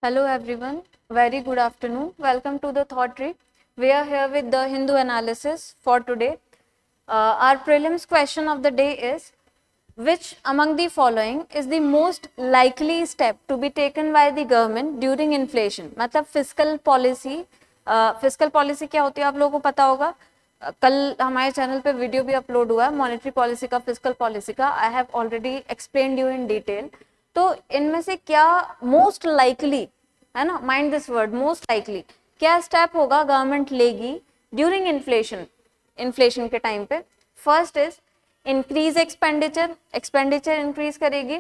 Hello everyone, very good afternoon. Welcome to the Thought Tree. We are here with the Hindu analysis for today. Our prelims question of the day is, which among the following is the most likely step to be taken by the government during inflation? मतलब fiscal policy, fiscal policy क्या होती है आप लोगों को पता होगा. कल हमारे चैनल पे वीडियो भी अपलोड हुआ है मॉनेटरी पॉलिसी का, फिजिकल पॉलिसी का. I have already explained you in detail. तो इनमें से क्या मोस्ट लाइकली है ना, mind this word, most likely क्या स्टेप होगा गवर्नमेंट लेगी ड्यूरिंग इन्फ्लेशन, इन्फ्लेशन के टाइम पे. First is increase expenditure, expenditure increase करेगी.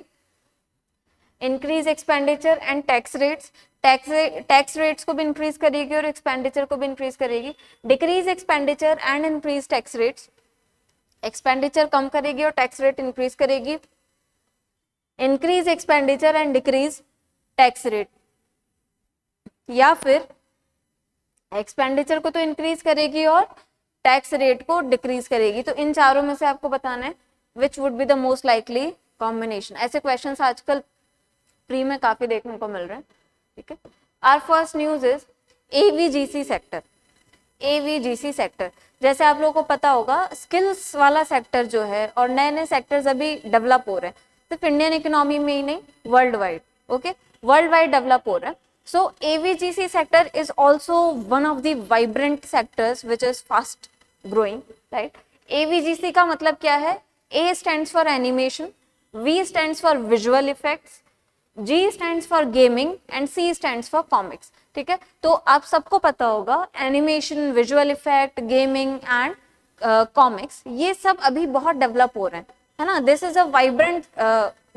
Increase expenditure and tax rates, tax rates को भी इंक्रीज करेगी और एक्सपेंडिचर को भी इंक्रीज करेगी. Decrease expenditure and increase tax rates, expenditure कम करेगी और टैक्स रेट इंक्रीज करेगी. Increase expenditure and decrease tax rate, या फिर एक्सपेंडिचर को तो इंक्रीज करेगी और टैक्स रेट को डिक्रीज करेगी. तो इन चारों में से आपको बताना है which would be the most likely combination. ऐसे क्वेश्चंस आजकल प्री में काफी देखने को मिल रहे हैं. ठीक है, our first news is AVGC sector. AVGC sector जैसे आप लोगों को पता होगा स्किल्स वाला सेक्टर जो है, और नए नए सेक्टर्स अभी डेवलप हो रहे हैं, सिर्फ इंडियन इकोनॉमी में ही नहीं, world wide. Okay, world wide develop हो रहा है. So AVGC sector is also one of the vibrant sectors which is fast growing, right? AVGC का मतलब क्या है? A stands for animation, V stands for visual effects, G stands for gaming and C stands for comics. ठीक है, तो आप सबको पता होगा animation, visual effect, gaming and comics, ये सब अभी बहुत डेवलप हो रहे हैं, है ना. This is a vibrant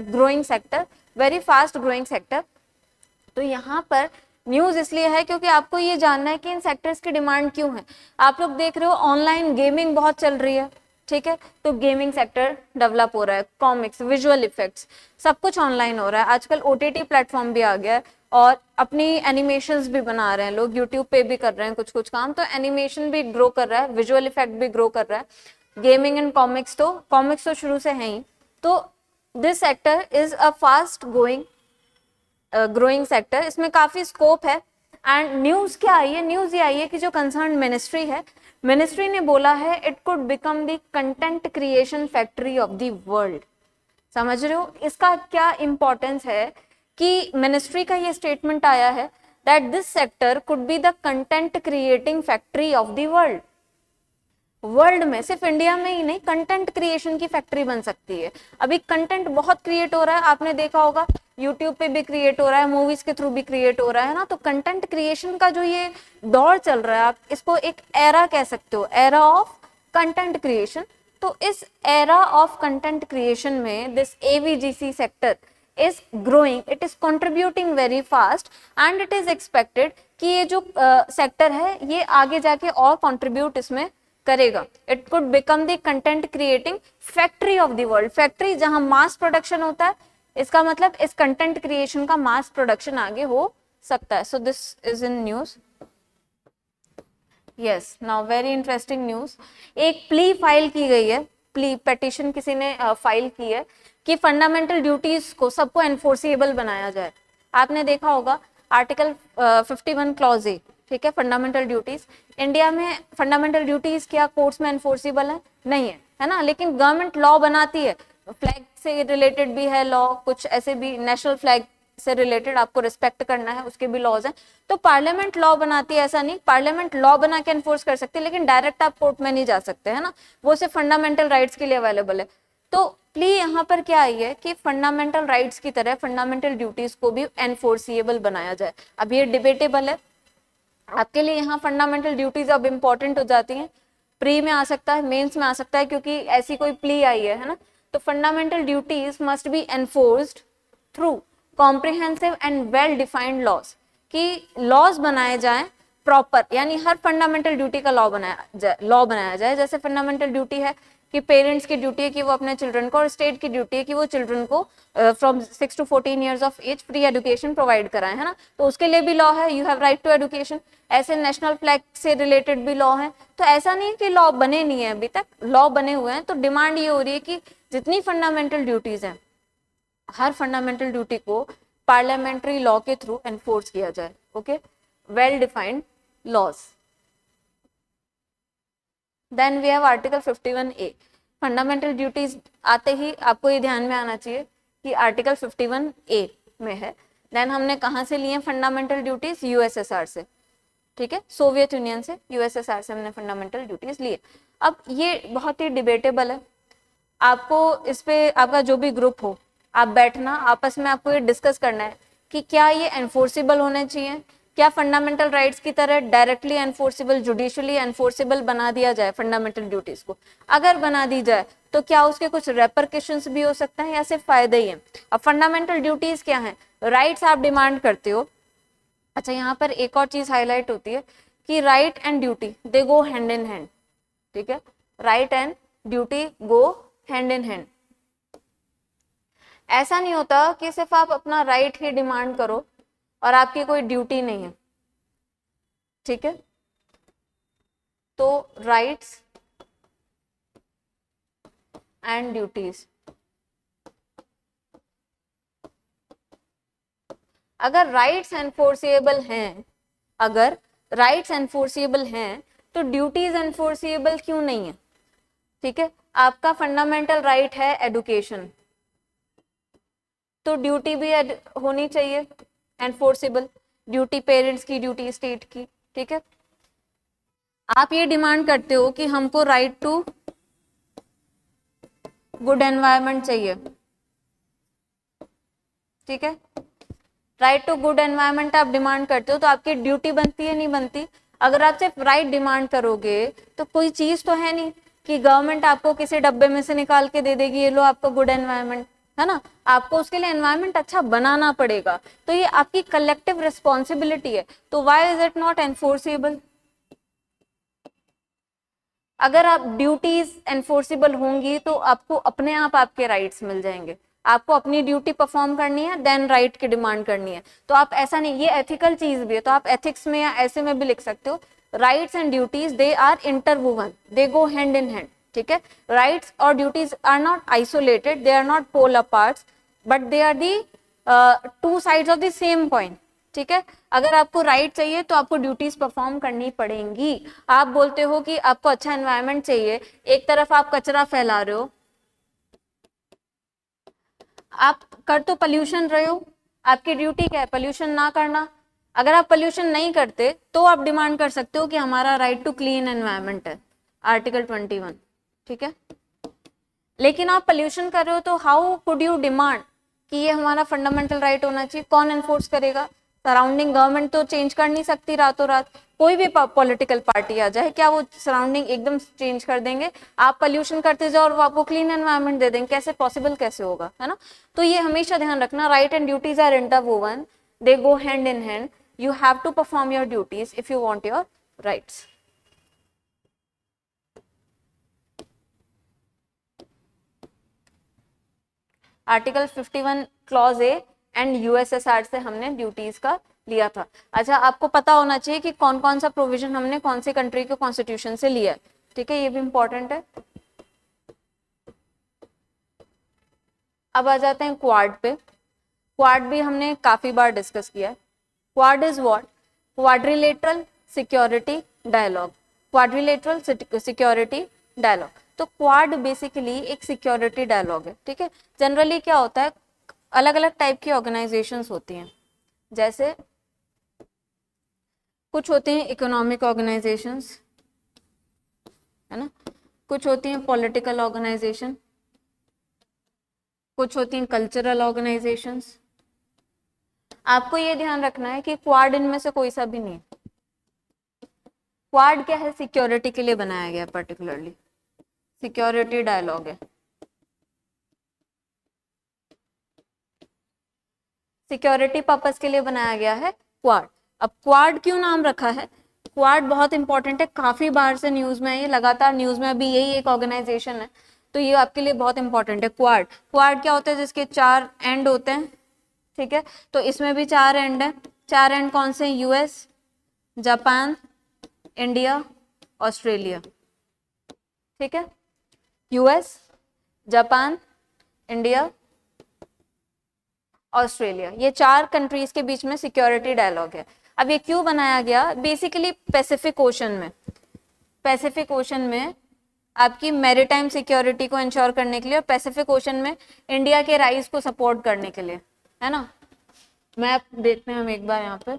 growing sector, very fast growing sector. तो यहाँ पर न्यूज इसलिए है क्योंकि आपको ये जानना है कि इन सेक्टर्स की डिमांड क्यों है. आप लोग देख रहे हो ऑनलाइन गेमिंग बहुत चल रही है, ठीक है, तो गेमिंग सेक्टर डेवलप हो रहा है. कॉमिक्स, विजुअल इफेक्ट्स, सब कुछ ऑनलाइन हो रहा है. आजकल ओटीटी प्लेटफॉर्म भी आ गया है और अपनी एनिमेशंस भी बना रहे हैं लोग, यूट्यूब पे भी कर रहे हैं कुछ कुछ काम. तो एनिमेशन भी ग्रो कर रहा है, विजुअल इफेक्ट भी ग्रो कर रहा है. गेमिंग एंड कॉमिक्स तो शुरू से है ही. तो this sector is a fast growing sector, इसमें काफी स्कोप है. एंड न्यूज क्या आई है? न्यूज ये आई है कि जो कंसर्न मिनिस्ट्री है, मिनिस्ट्री ने बोला है it could become the content creation factory of the world. समझ रहे हो इसका क्या इंपॉर्टेंस है कि मिनिस्ट्री का ये स्टेटमेंट आया है that this sector could be the content creating factory of the world. World में, सिर्फ इंडिया में ही नहीं, कंटेंट क्रिएशन की फैक्ट्री बन सकती है. अभी कंटेंट बहुत क्रिएट हो रहा है, आपने देखा होगा यूट्यूब पे भी क्रिएट हो रहा है, मूवीज के थ्रू भी क्रिएट हो रहा है ना. तो कंटेंट क्रिएशन का जो ये दौर चल रहा है, आप इसको एक एरा कह सकते हो, एरा ऑफ कंटेंट क्रिएशन. तो इस एरा ऑफ कंटेंट क्रिएशन में this AVGC sector is growing, it is contributing very fast and it is expected कि ये जो सेक्टर है ये आगे जाके और कंट्रीब्यूट इसमें करेगा. It could become the content creating factory of the world. Factory जहां मास प्रोडक्शन होता है, इसका मतलब इस कंटेंट क्रिएशन का मास प्रोडक्शन आगे हो सकता है. So this is in news. Yes, now very interesting news. एक प्ली फाइल की गई है, प्ली पेटिशन किसी ने फाइल की है कि फंडामेंटल ड्यूटीज को सबको एनफोर्सेबल बनाया जाए. आपने देखा होगा आर्टिकल 51 क्लॉज ए, ठीक है, फंडामेंटल ड्यूटीज. इंडिया में फंडामेंटल ड्यूटीज क्या कोर्ट्स में एनफोर्सेबल नहीं है ना, लेकिन गवर्नमेंट लॉ बनाती है. फ्लैग से रिलेटेड भी है लॉ, कुछ ऐसे भी नेशनल फ्लैग से रिलेटेड आपको रिस्पेक्ट करना है, उसके भी लॉज हैं. तो पार्लियामेंट लॉ बनाती है, ऐसा नहीं, पार्लियामेंट लॉ बना के एनफोर्स कर सकते हैं, लेकिन डायरेक्ट आप कोर्ट में नहीं जा सकते, है ना, वो सिर्फ फंडामेंटल राइट्स के लिए अवेलेबल है. तो प्ली यहाँ पर क्या आई है कि फंडामेंटल राइट्स की तरह फंडामेंटल ड्यूटीज को भी एनफोर्सिएबल बनाया जाए. अब ये डिबेटेबल है आपके लिए. यहाँ फंडामेंटल ड्यूटीज अब इंपॉर्टेंट हो जाती हैं, प्री में आ सकता है, मेंस में आ सकता है, क्योंकि ऐसी कोई प्ली आई है ना. तो fundamental duties must be enforced through comprehensive and well defined laws, कि लॉज बनाए जाएं प्रॉपर, यानी हर फंडामेंटल ड्यूटी का लॉ बनाया जाए. जैसे फंडामेंटल ड्यूटी है कि पेरेंट्स की ड्यूटी है कि वो अपने चिल्ड्रन को, और स्टेट की ड्यूटी है कि वो चिल्ड्रन को from 6 to 14 years of age free education provide कराएं, है ना. तो उसके लिए भी लॉ है, you have right to education. ऐसे नेशनल फ्लैग से रिलेटेड भी लॉ है. तो ऐसा नहीं है कि लॉ बने नहीं है, अभी तक लॉ बने हुए हैं. तो डिमांड ये हो रही है कि जितनी फंडामेंटल ड्यूटीज हैं, हर फंडामेंटल ड्यूटी को पार्लियामेंट्री लॉ के थ्रू एनफोर्स किया जाए. Okay, well defined laws. Then we have article 51A. Fundamental duties आते ही आपको ये ध्यान में आना चाहिए कि आर्टिकल 51A में है. देन हमने कहाँ से लिए फंडामेंटल ड्यूटीज? यूएसएसआर से. ठीक है, सोवियत यूनियन से, यूएसएसआर से हमने फंडामेंटल ड्यूटीज लिए. अब ये बहुत ही डिबेटेबल है. आपको इस पे आपका जो भी ग्रुप हो, आप बैठना, आपस में आपको ये डिस्कस करना है कि क्या ये एनफोर्सेबल होने चाहिए, क्या फंडामेंटल राइट्स की तरह डायरेक्टली एनफोर्सेबल, जुडिशियली एनफोर्सेबल बना दिया जाए फंडामेंटल ड्यूटीज को. अगर बना दी जाए तो क्या उसके कुछ रेपरकशंस भी हो सकते हैं या सिर्फ फायदे ही हैं? अब फंडामेंटल ड्यूटीज क्या है? राइट्स आप डिमांड करते हो. अच्छा, यहाँ पर एक और चीज हाईलाइट होती है कि right and duty they go hand in hand. ठीक है, right and duty go hand in hand. ऐसा नहीं होता कि सिर्फ आप अपना राइट ही डिमांड करो और आपकी कोई ड्यूटी नहीं है. ठीक है, तो राइट्स एंड ड्यूटीज, अगर राइट्स एनफोर्सेबल हैं, अगर राइट्स एनफोर्सेबल हैं तो ड्यूटीज एनफोर्सेबल क्यों नहीं है? ठीक है, आपका फंडामेंटल राइट है एडुकेशन, तो ड्यूटी भी होनी चाहिए एनफोर्सेबल. ड्यूटी पेरेंट्स की, ड्यूटी स्टेट की. ठीक है, आप ये डिमांड करते हो कि हमको राइट टू गुड एनवायरनमेंट चाहिए. ठीक है, राइट टू गुड एनवायरनमेंट आप डिमांड करते हो तो आपकी ड्यूटी बनती है, नहीं बनती? अगर आप सिर्फ राइट डिमांड करोगे तो कोई चीज तो है नहीं कि गवर्नमेंट आपको किसी डब्बे में से निकाल के दे देगी, ये लो आपका गुड एनवायरनमेंट, है ना? आपको उसके लिए एनवायरनमेंट अच्छा बनाना पड़ेगा. तो ये आपकी कलेक्टिव रिस्पॉन्सिबिलिटी है. तो why is it not enforceable? अगर आप ड्यूटीज एनफोर्सेबल होंगी तो आपको अपने आप आपके राइट्स मिल जाएंगे. आपको अपनी ड्यूटी परफॉर्म करनी है, देन राइट की डिमांड करनी है. तो आप ऐसा नहीं, ये एथिकल चीज भी है, तो आप एथिक्स में या ऐसे में भी लिख सकते हो, rights and duties they are interwoven, they go hand in hand. ठीक है, राइट्स और duties are not isolated, they are not polar parts, but they are the two sides of the coin कॉइन. ठीक है, अगर आपको राइट चाहिए तो आपको ड्यूटीज परफॉर्म करनी पड़ेंगी. आप बोलते हो कि आपको अच्छा एनवायरनमेंट चाहिए, एक तरफ आप कचरा फैला रहे हो, आप कर तो पोल्यूशन रहे हो, आपकी ड्यूटी क्या है? पोल्यूशन ना करना. अगर आप पोल्यूशन नहीं करते तो आप डिमांड कर सकते हो कि हमारा राइट टू क्लीन एनवायरनमेंट है, आर्टिकल 21. ठीक है, लेकिन आप पोल्यूशन कर रहे हो तो हाउ कुड यू डिमांड कि ये हमारा फंडामेंटल राइट होना चाहिए? कौन एनफोर्स करेगा? सराउंडिंग गवर्नमेंट तो चेंज कर नहीं सकती रातों रात. कोई भी पॉलिटिकल पार्टी आ जाए, क्या वो सराउंडिंग एकदम चेंज कर देंगे? आप पोल्यूशन करते जाओ और वो आपको क्लीन एनवायरनमेंट दे देंगे, कैसे पॉसिबल, कैसे होगा, है ना? तो ये हमेशा ध्यान रखना, right and duties are interwoven, they go hand in hand. You have to perform your duties if you want your rights. Article 51 clause A and USSR से हमने ड्यूटीज का लिया था. अच्छा, आपको पता होना चाहिए कि कौन कौन सा प्रोविजन हमने कौन सी कंट्री के कॉन्स्टिट्यूशन से लिया है. ठीक है, ये भी इंपॉर्टेंट है. अब आ जाते हैं क्वाड पे. क्वाड भी हमने काफी बार डिस्कस किया है. Quad is what? Quadrilateral Security Dialogue. Quadrilateral Security Dialogue. तो क्वाड बेसिकली एक सिक्योरिटी डायलॉग है. ठीक है, जनरली क्या होता है, अलग अलग टाइप की ऑर्गेनाइजेशंस होती हैं. जैसे कुछ होती हैं इकोनॉमिक ऑर्गेनाइजेशंस, है ना, कुछ होती हैं पॉलिटिकल ऑर्गेनाइजेशन, कुछ होती हैं कल्चरल ऑर्गेनाइजेशंस. आपको ये ध्यान रखना है कि क्वाड इनमें से कोई सा भी नहीं. क्वाड क्या है? सिक्योरिटी के लिए बनाया गया, पर्टिकुलरली सिक्योरिटी डायलॉग है. सिक्योरिटी पर्पस के लिए बनाया गया है क्वाड. अब क्वाड क्यों नाम रखा है? क्वाड बहुत इंपॉर्टेंट है, काफी बार से न्यूज में है, ये लगातार न्यूज में, अभी यही एक ऑर्गेनाइजेशन है, तो ये आपके लिए बहुत इंपॉर्टेंट है. क्वाड, क्वाड क्या होता है? जिसके 4 एंड होते हैं. ठीक है, तो इसमें भी 4 एंड है. 4 एंड कौन से? US, Japan, India, Australia. ठीक है, यूएस, जापान, इंडिया, ऑस्ट्रेलिया, ये 4 कंट्रीज के बीच में सिक्योरिटी डायलॉग है। अब ये क्यों बनाया गया? बेसिकली पैसिफिक ओशन में आपकी मैरीटाइम सिक्योरिटी को इंश्योर करने के लिए और पैसिफिक ओशन में इंडिया के राइज को सपोर्ट करने के लिए, है ना। मैप देखते हैं हम एक बार यहाँ पे।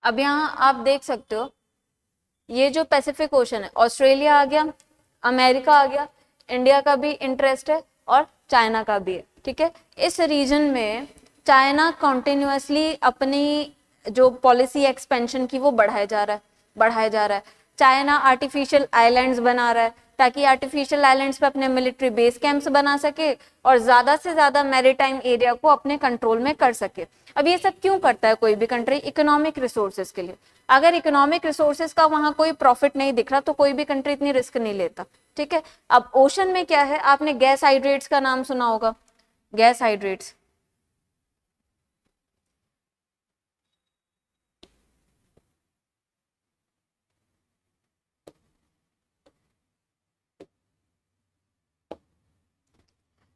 अब यहाँ आप देख सकते हो, ये जो पैसिफिक ओशन है, ऑस्ट्रेलिया आ गया, अमेरिका आ गया, इंडिया का भी इंटरेस्ट है और चाइना का भी है, ठीक है। इस रीजन में चाइना कॉन्टिन्यूसली अपनी जो पॉलिसी एक्सपेंशन की वो बढ़ाया जा रहा है। चाइना आर्टिफिशियल आइलैंड्स बना रहा है ताकि आर्टिफिशियल आइलैंड्स पे अपने मिलिट्री बेस कैंप्स बना सके और ज्यादा से ज्यादा मैरीटाइम एरिया को अपने कंट्रोल में कर सके। अब ये सब क्यों करता है कोई भी कंट्री? इकोनॉमिक रिसोर्सेज के लिए। अगर इकोनॉमिक रिसोर्सेज का वहां कोई प्रॉफिट नहीं दिख रहा तो कोई भी कंट्री इतनी रिस्क नहीं लेता, ठीक है। अब ओशन में क्या है, आपने गैस हाइड्रेट्स का नाम सुना होगा। गैस हाइड्रेट्स,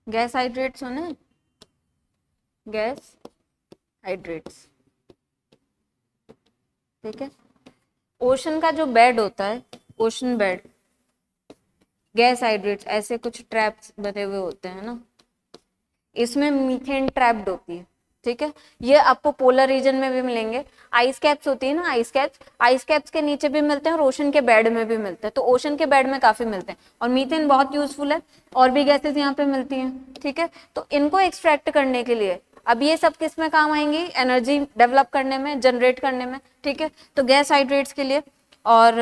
गैस हाइड्रेट्स सुने? गैस हाइड्रेट्स, ठीक है। ओशन का जो बेड होता है, ओशन बेड, गैस हाइड्रेट्स ऐसे कुछ ट्रैप्स बने हुए होते हैं ना, इसमें मीथेन ट्रैप्ड होती है, ठीक है। ये आपको पोलर रीजन में भी मिलेंगे। आइस कैप्स होती है ना, आइस कैप्स के नीचे भी मिलते हैं और ओशन के बेड में भी मिलते हैं। तो ओशन के बेड में काफी मिलते हैं और मीथेन बहुत यूजफुल है, और भी गैसेस यहाँ पे मिलती हैं, ठीक है। तो इनको एक्सट्रैक्ट करने के लिए अब ये सब किस में काम आएंगी? एनर्जी डेवलप करने में, जनरेट करने में, ठीक है। तो गैस हाइड्रेट्स के लिए। और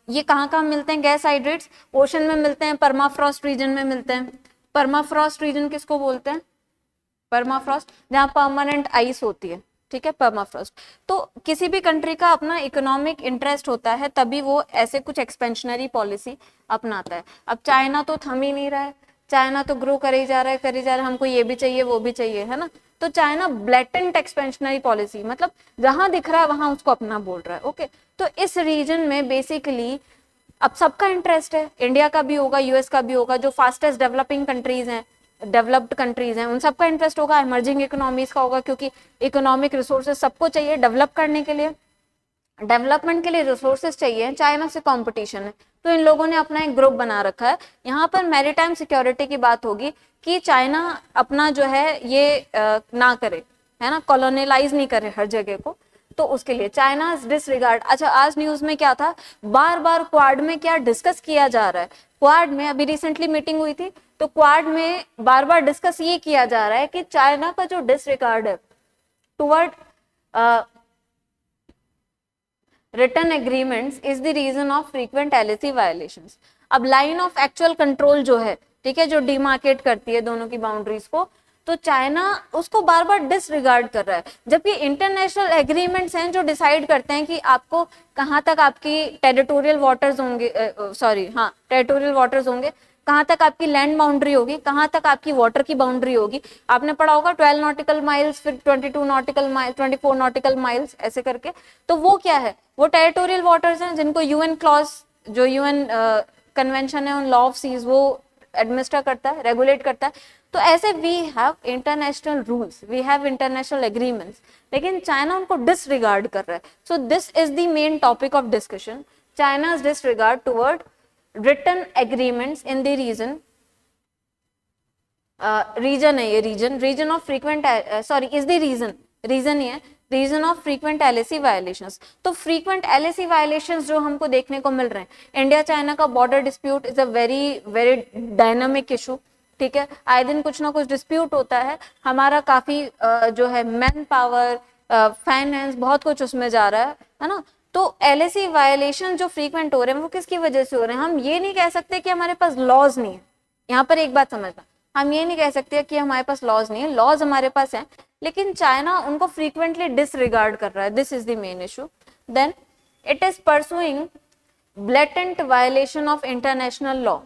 ये कहाँ मिलते हैं गैस हाइड्रेट्स? ओशन में मिलते हैं, परमाफ्रॉस्ट रीजन में मिलते हैं। परमाफ्रॉस्ट रीजन किसको बोलते हैं? परमाफ्रॉस्ट, जहाँ परमानेंट आइस होती है, ठीक है, परमाफ्रॉस्ट। तो किसी भी कंट्री का अपना इकोनॉमिक इंटरेस्ट होता है, तभी वो ऐसे कुछ एक्सपेंशनरी पॉलिसी अपनाता है। अब चाइना तो थम ही नहीं रहा है, चाइना तो ग्रो करे ही जा रहा है, हमको ये भी चाहिए वो भी चाहिए, है ना। तो चाइना ब्लैटेंट एक्सपेंशनरी पॉलिसी, मतलब जहां दिख रहा है वहां उसको अपना बोल रहा है, ओके। तो इस रीजन में बेसिकली अब सबका इंटरेस्ट है, इंडिया का भी होगा, यूएस का भी होगा, जो फास्टेस्ट डेवलपिंग कंट्रीज हैं, डेवलप्ड कंट्रीज हैं, उन सबका इंटरेस्ट होगा, इमर्जिंग इकोनॉमीज का होगा, क्योंकि इकोनॉमिक रिसोर्सेज सबको चाहिए डेवलप करने के लिए, डेवलपमेंट के लिए रिसोर्सेज चाहिए। चाइना से कंपटीशन है, तो इन लोगों ने अपना एक ग्रुप बना रखा है। यहाँ पर मैरीटाइम सिक्योरिटी की बात होगी कि चाइना अपना जो है ये ना करे, है ना, कॉलोनियलाइज नहीं करे हर जगह को, तो उसके लिए चाइना डिसरिगार्ड। अच्छा, आज न्यूज में क्या था, बार बार क्वाड में क्या डिस्कस किया जा रहा है? क्वाड में अभी रिसेंटली मीटिंग हुई थी, तो क्वाड में बार बार डिस्कस ये किया जा रहा है कि चाइना का जो डिसरिगार्ड है toward written agreements is the reason of frequent LAC violations। अब लाइन ऑफ एक्चुअल कंट्रोल जो है, ठीक है, जो डिमार्केट करती है दोनों की बाउंड्रीज को, तो चाइना उसको बार बार डिसरिगार्ड कर रहा है, जबकि इंटरनेशनल एग्रीमेंट्स हैं जो डिसाइड करते हैं कि आपको कहाँ तक आपकी टेरिटोरियल वाटर्स होंगे, टेरिटोरियल वाटर्स होंगे, कहाँ तक आपकी लैंड बाउंड्री होगी, कहाँ तक आपकी वाटर की बाउंड्री होगी। आपने पढ़ा होगा 12 नॉटिकल माइल्स, फिर 22 नॉटिकल माइल्स, 24 नॉटिकल माइल्स, ऐसे करके। तो वो क्या है? वो टेरिटोरियल वाटर्स हैं जिनको यूएन क्लॉज, जो यूएन कन्वेंशन है ऑन लॉ ऑफ सीज, वो एडमिनिस्टर करता है, रेगुलेट करता है। तो ऐसे we have international rules, we have international agreements, लेकिन चाइना उनको डिसरिगार्ड कर रहा है। So this is the main topic of discussion, China's disregard toward written agreements in the region, region है ये, region of frequent, is the region ये region of frequent LAC violations. तो frequent LAC violations जो हमको देखने को मिल रहे हैं, इंडिया चाइना का border dispute is a very very dynamic issue, ठीक है। आए दिन कुछ ना कुछ डिस्प्यूट होता है, हमारा काफी जो है मैन पावर, फाइनेंस, बहुत कुछ उसमें जा रहा है ना। तो LAC वायलेशन जो फ्रीक्वेंट हो रहे हैं वो किसकी वजह से हो रहे हैं? हम ये नहीं कह सकते कि हमारे पास लॉज नहीं है, यहाँ पर एक बात समझना, हम ये नहीं कह सकते कि हमारे पास लॉज नहीं है, लॉज हमारे पास हैं, लेकिन चाइना उनको फ्रीक्वेंटली डिसरिगार्ड कर रहा है। This is the main issue. Then it is pursuing blatant violation of international law.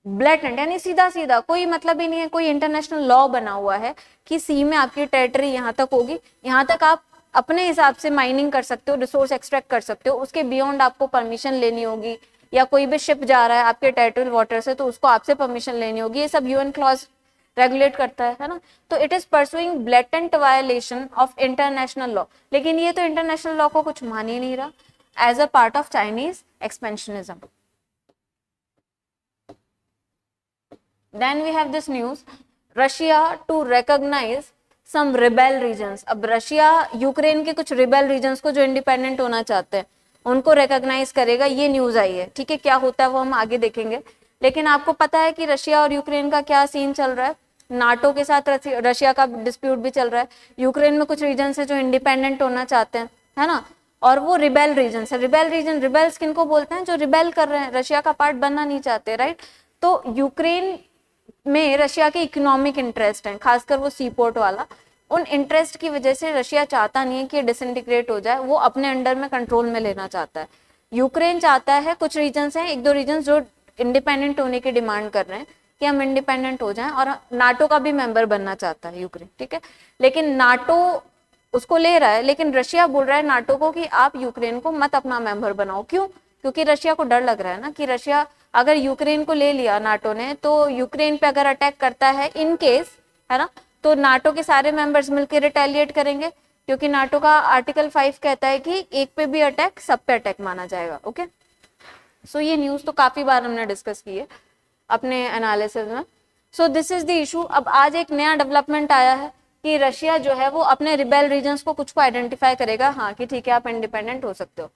Blatant यानी सीधा सीधा, कोई मतलब ही नहीं है, कोई इंटरनेशनल लॉ बना हुआ है कि सी में आपकी टेरिटरी यहाँ तक होगी, यहाँ तक आप अपने हिसाब से माइनिंग कर सकते हो, रिसोर्स एक्सट्रैक्ट कर सकते हो, उसके बियॉन्ड आपको परमिशन लेनी होगी, या कोई भी शिप जा रहा है आपके टेरिटोरियल वाटर से तो उसको आपसे परमिशन लेनी होगी, ये सब यूएन क्लॉज रेगुलेट करता है ना। तो it is pursuing blatant violation of international law, लेकिन ये तो इंटरनेशनल लॉ को कुछ मान ही नहीं रहा as a part of Chinese expansionism. Then we have this news, Russia to recognize some rebel regions। अब रशिया यूक्रेन के कुछ रिबेल रीजन्स को जो इंडिपेंडेंट होना चाहते हैं उनको रिकॉग्नाइज करेगा, ये न्यूज आई है। ठीक है, क्या होता है वो हम आगे देखेंगे, लेकिन आपको पता है कि रशिया और यूक्रेन का क्या सीन चल रहा है। नाटो के साथ रशिया का डिस्प्यूट भी चल रहा है, यूक्रेन में कुछ रीजन है जो इंडिपेंडेंट होना चाहते हैं, है ना, और वो रिबेल रीजन है। रिबेल रीजन, रिबेल्स किनको बोलते हैं, जो रिबेल कर रहे हैं, रशिया का पार्ट बनना नहीं चाहते, राइट। तो यूक्रेन में रशिया के इकोनॉमिक इंटरेस्ट हैं, खासकर वो सी पोर्ट वाला, उन इंटरेस्ट की वजह से रशिया चाहता नहीं है कि डिसइंटीग्रेट हो जाए, वो अपने अंडर में कंट्रोल में लेना चाहता है। यूक्रेन चाहता है, कुछ रीजन्स हैं, एक दो रीजन्स जो इंडिपेंडेंट होने की डिमांड कर रहे हैं कि हम इंडिपेंडेंट हो जाएं, और नाटो का भी मेंबर बनना चाहता है यूक्रेन, ठीक है। लेकिन नाटो उसको ले रहा है, लेकिन रशिया बोल रहा है नाटो को कि आप यूक्रेन को मत अपना मेंबर बनाओ। क्यों? क्योंकि रशिया को डर लग रहा है ना कि रशिया अगर यूक्रेन को ले लिया नाटो ने, तो यूक्रेन पे अगर अटैक करता है इन केस, है ना, तो नाटो के सारे मेंबर्स मिलकर रिटेलिएट करेंगे, क्योंकि नाटो का आर्टिकल 5 कहता है कि एक पे भी अटैक सब पे अटैक माना जाएगा। ओके, सो ये न्यूज तो काफी बार हमने डिस्कस की है अपने एनालिसिस में। सो दिस इज द इशू। अब आज एक नया डेवलपमेंट आया है कि रशिया जो है वो अपने रिबेल रीजन्स को कुछ को आइडेंटिफाई करेगा, हाँ कि ठीक है आप इंडिपेंडेंट हो सकते हो।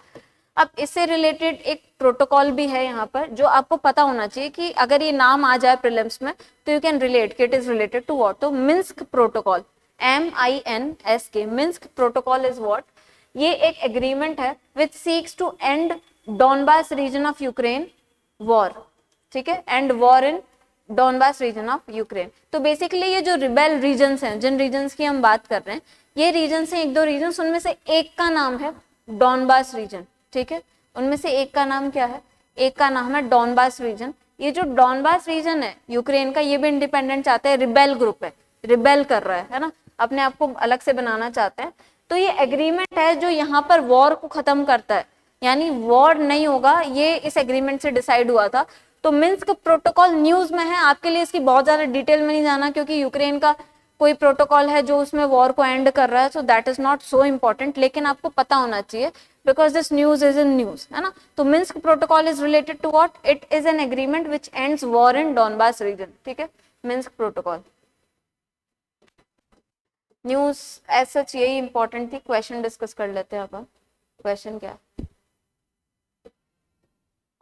अब इससे रिलेटेड एक प्रोटोकॉल भी है यहाँ पर जो आपको पता होना चाहिए कि अगर ये नाम आ जाए प्रीलिम्स में तो यू कैन रिलेट कि it is related to what. तो Minsk protocol, MINSK, Minsk protocol is what. ये एक एग्रीमेंट है which seeks to end Donbas region of Ukraine war, ठीक है, and war in Donbas region of Ukraine. तो basically ये जो रिबेल रीजन्स हैं, जिन रीजन्स की हम बात कर रहे हैं, ये रीजन्स हैं एक दो रीजन्स, उनमें से एक का नाम है डॉनबास रीजन, ठीक है। उनमें से एक का नाम क्या है? एक का नाम है डॉनबास रीजन। ये जो डॉनबास रीजन है यूक्रेन का, ये भी इंडिपेंडेंट चाहता है, रिबेल ग्रुप है, रिबेल कर रहा है ना, अपने आप को अलग से बनाना चाहते हैं। तो ये एग्रीमेंट है जो यहाँ पर वॉर को खत्म करता है, यानी वॉर नहीं होगा, ये इस एग्रीमेंट से डिसाइड हुआ था। तो मिन्स्क प्रोटोकॉल न्यूज में है, आपके लिए इसकी बहुत ज्यादा डिटेल में नहीं जाना, क्योंकि यूक्रेन का कोई प्रोटोकॉल है जो उसमें वॉर को एंड कर रहा है, so that is not so important, लेकिन आपको पता होना चाहिए because this news is in news, है ना। तो Minsk protocol is related to what? It is an agreement which ends war in Donbas region, ठीक है, Minsk protocol. News as such यही इंपॉर्टेंट थी। क्वेश्चन डिस्कस कर लेते हैं अपन। क्वेश्चन क्या?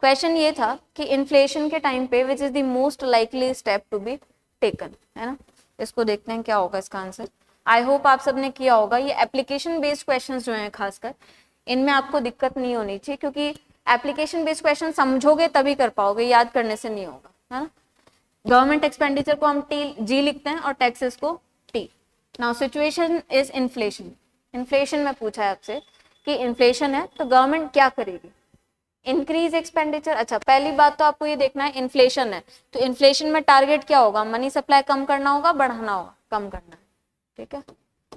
क्वेश्चन ये था कि इन्फ्लेशन के टाइम पे which is the most likely step to be taken, है ना। इसको देखते हैं क्या होगा इसका आंसर। आई होप आप सबने किया होगा। ये एप्लीकेशन बेस्ड क्वेश्चंस जो हैं खासकर, इनमें आपको दिक्कत नहीं होनी चाहिए, क्योंकि एप्लीकेशन बेस्ड क्वेश्चन समझोगे तभी कर पाओगे, याद करने से नहीं होगा, है ना। गवर्नमेंट एक्सपेंडिचर को हम G लिखते हैं और टैक्सेस को T। Now situation is inflation. Inflation में पूछा है आपसे कि इन्फ्लेशन है तो गवर्नमेंट क्या करेगी? Increase expenditure. अच्छा, पहली बात तो आपको ये देखना है, इन्फ्लेशन है तो इन्फ्लेशन में टारगेट क्या होगा? मनी सप्लाई कम करना होगा, बढ़ाना होगा? कम करना है, ठीक है,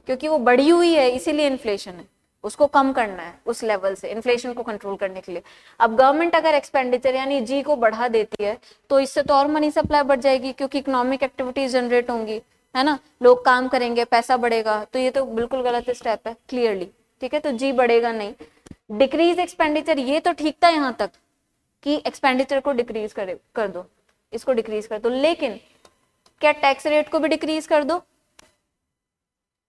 क्योंकि वो बढ़ी हुई है इसीलिए इन्फ्लेशन है, उसको कम करना है उस लेवल से, इन्फ्लेशन को कंट्रोल करने के लिए। अब गवर्नमेंट अगर एक्सपेंडिचर यानी G को बढ़ा देती है तो इससे तो और मनी सप्लाई बढ़ जाएगी, क्योंकि इकोनॉमिक एक्टिविटीज जनरेट होंगी, है ना, लोग काम करेंगे, पैसा बढ़ेगा। तो ये तो बिल्कुल गलत स्टेप है क्लियरली, ठीक है, तो G बढ़ेगा नहीं। डिक्रीज एक्सपेंडिचर, ये तो ठीक था यहाँ तक कि एक्सपेंडिचर को डिक्रीज कर दो, इसको डिक्रीज कर दो, लेकिन क्या टैक्स रेट को भी डिक्रीज कर दो?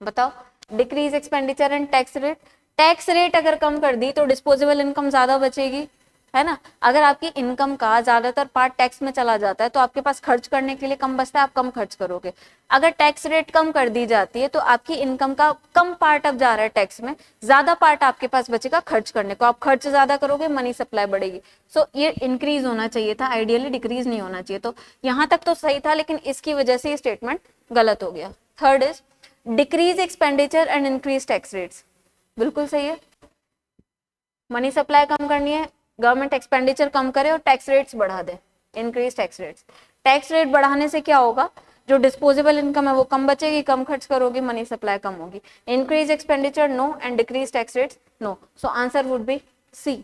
बताओ, decrease expenditure and tax rate. Tax rate अगर कम कर दी तो डिस्पोजेबल इनकम ज्यादा बचेगी, है ना। अगर आपकी इनकम का ज्यादातर पार्ट टैक्स में चला जाता है तो आपके पास खर्च करने के लिए कम बचता है, आप कम खर्च करोगे। अगर टैक्स रेट कम कर दी जाती है तो आपकी इनकम का कम पार्ट अब जा रहा है टैक्स में, ज्यादा पार्ट आपके पास बचेगा खर्च करने को, आप खर्च ज्यादा करोगे, मनी सप्लाई बढ़ेगी। सो ये इंक्रीज होना चाहिए था, आइडियली डिक्रीज नहीं होना चाहिए। तो यहाँ तक तो सही था, लेकिन इसकी वजह से ये स्टेटमेंट गलत हो गया। Third is decrease expenditure and increase tax rates, बिल्कुल सही है। मनी सप्लाई कम करनी है, गवर्नमेंट एक्सपेंडिचर कम करे और टैक्स रेट्स बढ़ा दे, increase tax rates. Tax rate बढ़ाने से क्या होगा, जो डिस्पोजेबल इनकम है वो कम बचेगी, कम खर्च करोगी, मनी सप्लाई कम होगी. Increase expenditure no and decrease tax rates no. So answer would be C.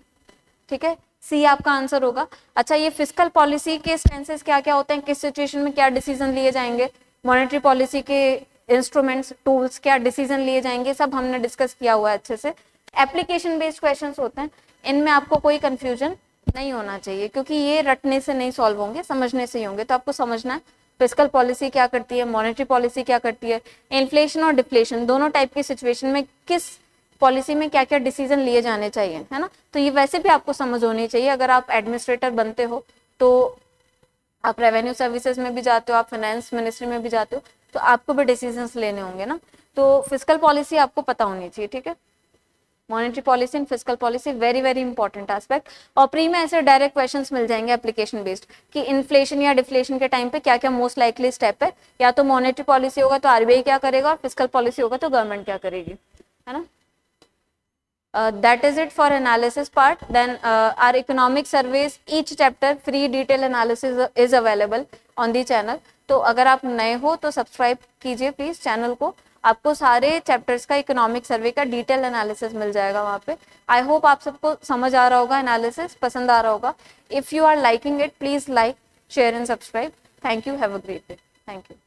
ठीक है, सी आपका आंसर होगा. अच्छा, ये फिस्कल पॉलिसी के स्टेंसेस क्या क्या होते हैं, किस सिचुएशन में क्या डिसीजन लिए जाएंगे, मॉनेटरी पॉलिसी के इंस्ट्रूमेंट्स टूल्स क्या डिसीजन लिए जाएंगे, सब हमने डिस्कस किया हुआ है अच्छे से. एप्लीकेशन बेस्ड क्वेश्चंस होते हैं, इनमें आपको कोई कंफ्यूजन नहीं होना चाहिए, क्योंकि ये रटने से नहीं सॉल्व होंगे, समझने से ही होंगे. तो आपको समझना है फिस्कल पॉलिसी क्या करती है, मॉनेटरी पॉलिसी क्या करती है, इन्फ्लेशन और डिफ्लेशन दोनों टाइप की सिचुएशन में किस पॉलिसी में क्या क्या डिसीजन लिए जाने चाहिए, है ना. तो ये वैसे भी आपको समझ होनी चाहिए. अगर आप एडमिनिस्ट्रेटर बनते हो तो आप रेवेन्यू सर्विसेज में भी जाते हो, आप फाइनेंस मिनिस्ट्री में भी जाते हो, तो आपको भी डिसीजंस लेने होंगे ना. तो फिस्कल पॉलिसी आपको पता होनी चाहिए. ठीक है, monetary policy and fiscal policy very very important aspect. और प्री में ऐसे डायरेक्ट क्वेश्चंस मिल जाएंगे एप्लीकेशन बेस्ड कि इन्फ्लेशन या डिफ्लेशन के टाइम पे क्या क्या मोस्ट लाइकली स्टेप है, या तो मॉनेटरी पॉलिसी होगा तो आरबीआई क्या करेगा, और फिस्कल पॉलिसी होगा तो गवर्नमेंट क्या करेगी, है ना. That is it for analysis part. Then our economic surveys, each chapter free detail analysis is available on the channel. तो अगर आप नए हो तो सब्सक्राइब कीजिए प्लीज चैनल को, आपको सारे चैप्टर्स का इकोनॉमिक सर्वे का डिटेल एनालिसिस मिल जाएगा वहाँ पे. आई होप आप सबको समझ आ रहा होगा, एनालिसिस पसंद आ रहा होगा. If you are liking it please like, share and subscribe. Thank you, have a great day. Thank you.